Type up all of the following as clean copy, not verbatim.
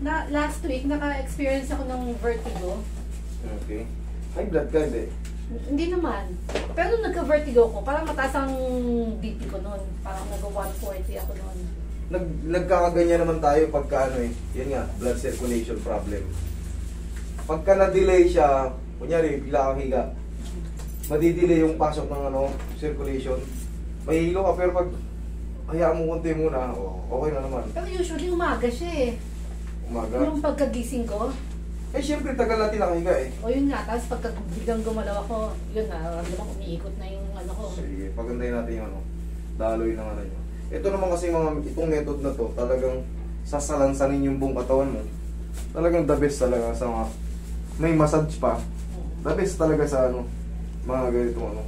Last week, naka-experience ako ng vertigo. Okay. High blood ka, hindi? Hindi naman. Pero nung nagka-vertigo ko, parang mataas ang BP ko noon. Parang nag-140 ako noon. Nagkakaganyan naman tayo pagka ano eh. Yan nga, blood circulation problem. Pagka na-delay siya, kunyari, bigla kang higa, madidelay yung pasok ng ano, circulation. Mahihilo ka, pero pag hayaan mo konti muna, okay na naman. Pero usually umaga siya eh. Umaga? Yung pagkagising ko. Eh, syempre, tagal natin nakahiga eh. O yun nga, tapos pagka biglang gumalaw ako, yun na, ramdam umiikot na yung ano ko. Sige, pagandahin natin yung ano, daloy ng ano nyo. Ito naman kasi itong method na to, talagang sasalansanin yung buong katawan mo. Talagang the best talaga sa mga, may massage pa. The best talaga sa ano, mga ganito ano,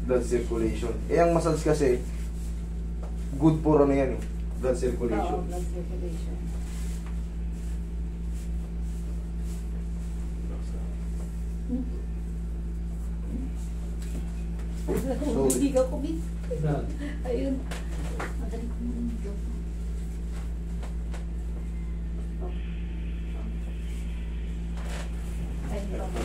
blood circulation. Eh, ang massage kasi, good for ano yan eh, blood circulation. Oo, blood circulation. So, hindi ka kumit. Ayun. Magaling kumit. Ayun.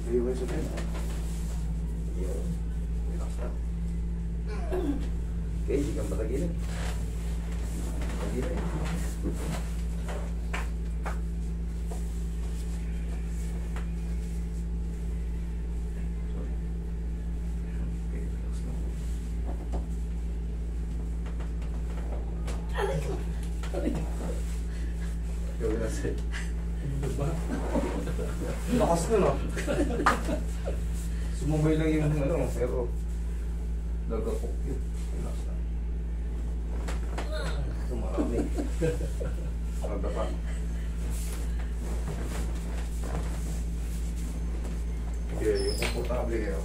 ito yung resulta. Yun. Relax na. Okay, hindi kang patagilin. Patagilin. Gawin na sa'yo. Lakas nun ah. Sumabay lang yung ano, pero nagapok yun. Relax na. Ito marami. Magdapa. Okay, yung komportable kayo.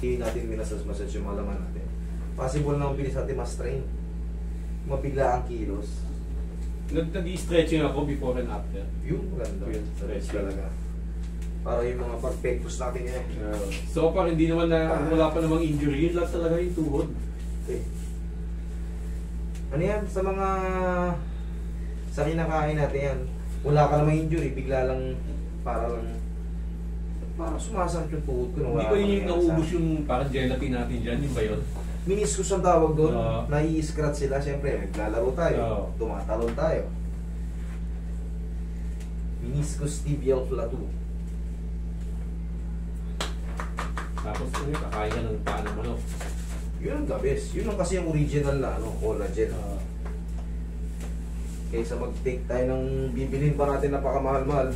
Hindi natin minasas-massage yung mga laman natin. Possible na mabilis natin ma-strain. Mabigla ang kilos. Nag-i-stretching ako before and after. Yung maganda. Yun, Stretch talaga. Para yung mga perfectus natin eh. So far, hindi naman na, wala pa namang injury. Yun lang talaga yung tuhod. Okay. Ano yan? Sa kinakain natin yan. Wala ka namang injury. Bigla lang, parang sumasakit yung tuhod ko. Hindi ba yun yung naubos yung parang gelatin natin dyan? Yung ba yun? Meniscus ang tawag doon. Nai-scratch sila. Siyempre, naglalaro tayo. Tumatalon tayo. Meniscus tibial plateau. Tapos kakain ka ng paa ng manok. Yun ang the best. Yun ang kasi yung original na collagen. Kaysa mag-take tayo ng bibilin pa natin napakamahal-mahal.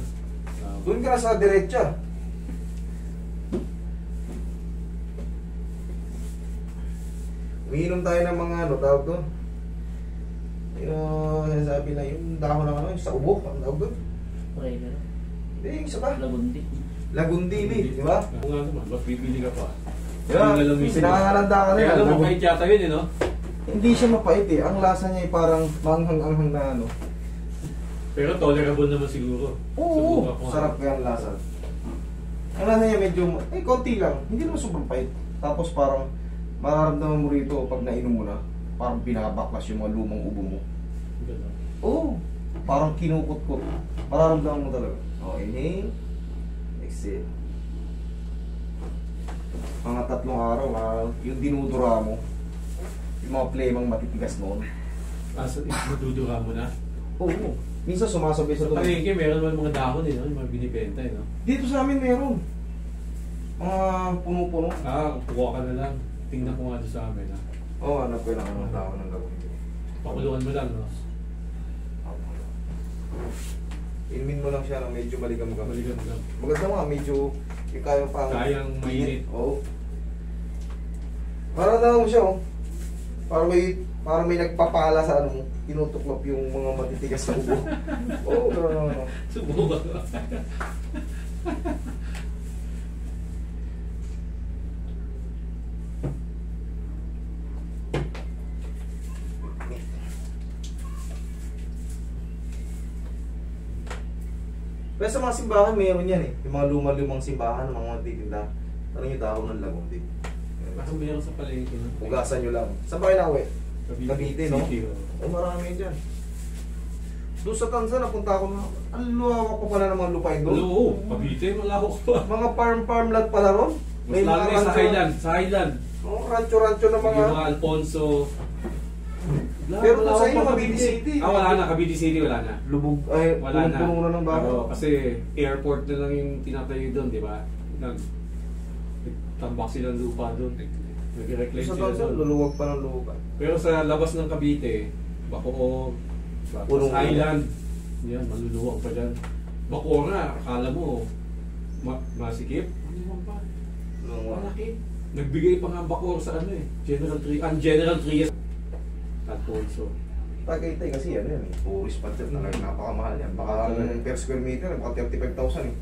Doon ka na sa diretsa. Umiinom tayo ng mga tawag doon. Yung sabi na yung dahon ng sa ubo, ang tawag doon. Forever. Hindi, yung isa pa. Lagundi. Lagundi, di ba? Oo nga naman, mas bibili ka pa. Pinangalanda ka nila. Kaya alam, mapait yata yun eh, no? Hindi siya mapait eh. Ang lasa niya ay parang manghang-anghang na ano. Pero tolerable naman siguro. Oo, sarap kaya ang lasa. Ang lasa niya medyo, konti lang. Hindi naman sobrang pait. Tapos parang Mararamdaman mo rito pag nainom mo na, parang binabaklas yung mga lumang ubo mo. Ganun. Oo. Parang kinukot-kot. Mararamdaman mo talaga. Okay, inhale. Exhale. Mga 3 araw, yung dinudura mo, yung mga plemang matitigas noon. Asa, madudura mo na. Oo. Minsan sumasabay sa Sa tulog. palengke, meron naman mga dahon eh, no? Yung mga binibenta eh, no? Dito sa amin meron. Mga puno-puno. Kuha ka na lang. Tingnan ko nga doon sa amin, ha? Oo, hanap ko lang ang tao ng gawin. Pakuluan mo lang, no? Inumin mo lang siya ng medyo maligam-gam. Maligam-gam. Maganda nga, medyo kaya pa. Kayang mainit. Oo. Para daw siya, oh. Para may nagpapala sa ano mo. Tinutuklop yung mga matitigas sa ubo. Oo, gano'n. Subukan ko. Pero sa mga simbahan, meron yan eh. Yung mga lumang simbahan, mga titinda. Tanong yung dahon ng lagom din. Parang meron sa palengke, no? Hugasan nyo lang. Saan ba kayo nauwi? Cavite, no? City, oh. Oh, marami dyan. Doon sa Tanza, napunta ako na. Ang luwawak pa pala ng mga lupain doon. Oo, Cavite, malawak pa. Mga farm lot pala ron. Mas lalo na sa Highland, sa Highland. Oh, rancho-rancho na mga... Yung mga Alfonso. Pero doon sa Malawak inyo, pa Cavite City. Wala na, Cavite City wala na. Lubog, ay, Wala na. puno na ng bago. Oo, kasi airport na lang yung tinatayo doon, di ba? Tambak silang lupa doon. Nag-reclaim Sa sila Tanza, doon. luluwag pa ng lupa. Pero sa labas ng Cavite, Bacoor, Punong- Island, yan, maluluwag pa dyan. Bacoor nga, akala mo, masikip. Ano naman pa? Malaki. Nagbigay pa nga ang Bacoor sa ano eh, General Trias. Alfonso. Tagaytay kasi ano yan eh. Tourist spot yan. Talagang napakamahal yan. Baka per square meter, baka 35,000 eh.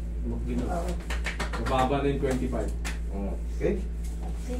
Mababa na yung 25. Okay? Okay.